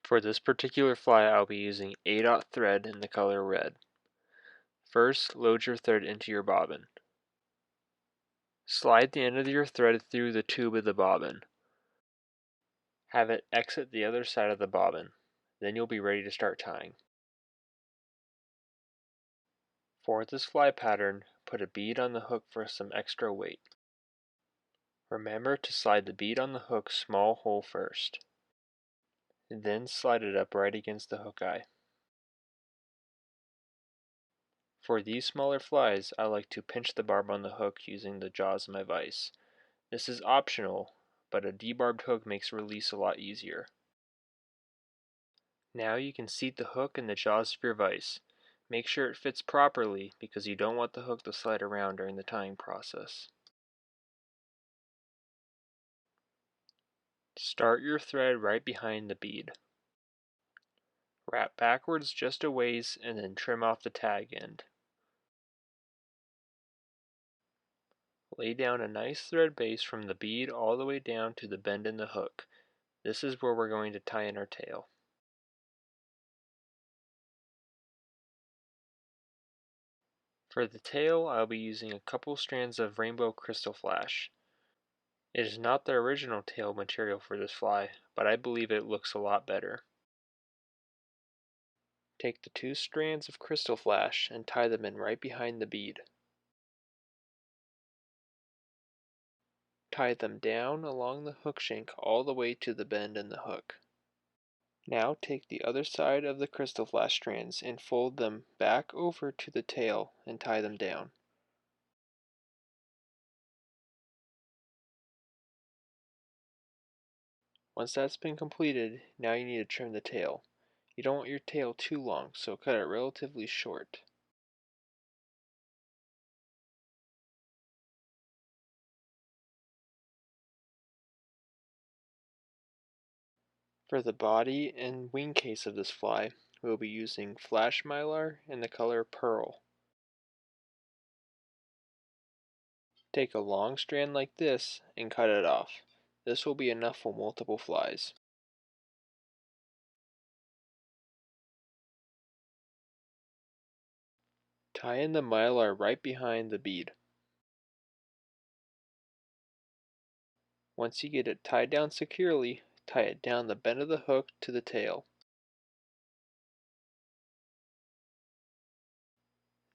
For this particular fly, I'll be using 8/0 thread in the color red. First, load your thread into your bobbin. Slide the end of your thread through the tube of the bobbin. Have it exit the other side of the bobbin. Then you'll be ready to start tying. For this fly pattern, put a bead on the hook for some extra weight. Remember to slide the bead on the hook small hole first. Then slide it up right against the hook eye. For these smaller flies, I like to pinch the barb on the hook using the jaws of my vise. This is optional, but a debarbed hook makes release a lot easier. Now you can seat the hook in the jaws of your vise. Make sure it fits properly because you don't want the hook to slide around during the tying process. Start your thread right behind the bead. Wrap backwards just a ways and then trim off the tag end. Lay down a nice thread base from the bead all the way down to the bend in the hook. This is where we're going to tie in our tail. For the tail, I'll be using a couple strands of rainbow Krystal Flash. It is not the original tail material for this fly, but I believe it looks a lot better. Take the 2 strands of Krystal Flash and tie them in right behind the bead. Tie them down along the hook shank all the way to the bend in the hook. Now take the other side of the Krystal Flash strands and fold them back over to the tail and tie them down. Once that's been completed, now you need to trim the tail. You don't want your tail too long, so cut it relatively short. For the body and wing case of this fly, we'll be using Flash Mylar in the color Pearl. Take a long strand like this and cut it off. This will be enough for multiple flies. Tie in the Mylar right behind the bead. Once you get it tied down securely, tie it down the bend of the hook to the tail.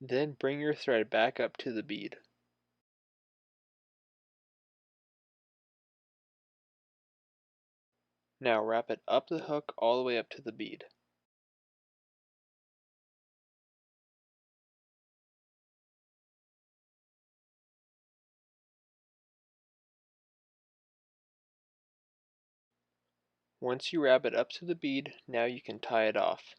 Then bring your thread back up to the bead. Now wrap it up the hook all the way up to the bead. Once you wrap it up to the bead, now you can tie it off.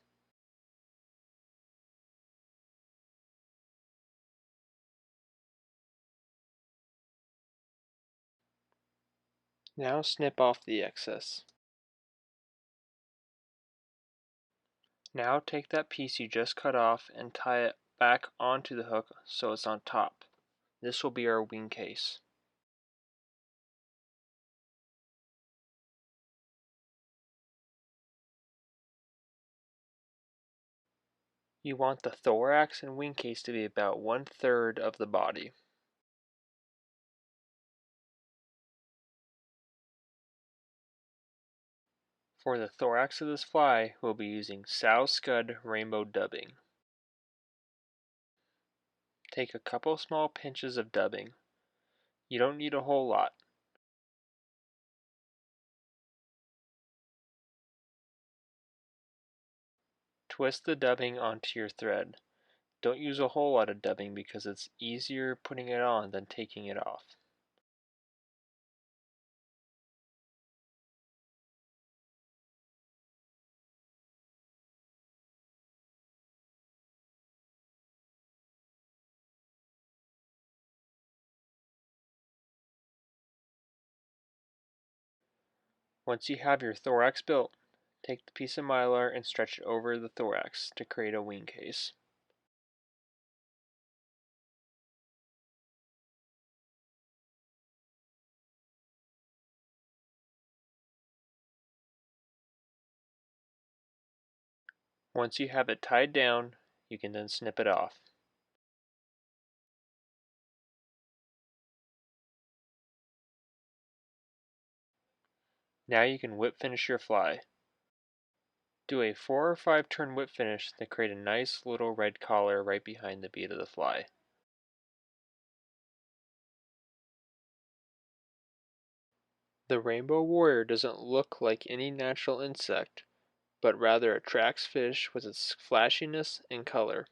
Now snip off the excess. Now take that piece you just cut off and tie it back onto the hook so it's on top. This will be our wing case. You want the thorax and wing case to be about 1/3 of the body. For the thorax of this fly, we'll be using Sow Scud Rainbow Dubbing. Take a couple small pinches of dubbing. You don't need a whole lot. Twist the dubbing onto your thread. Don't use a whole lot of dubbing because it's easier putting it on than taking it off. Once you have your thorax built, take the piece of mylar and stretch it over the thorax to create a wing case. Once you have it tied down, you can then snip it off. Now you can whip finish your fly. Do a 4 or 5 turn whip finish to create a nice little red collar right behind the bead of the fly. The rainbow warrior doesn't look like any natural insect, but rather attracts fish with its flashiness and color.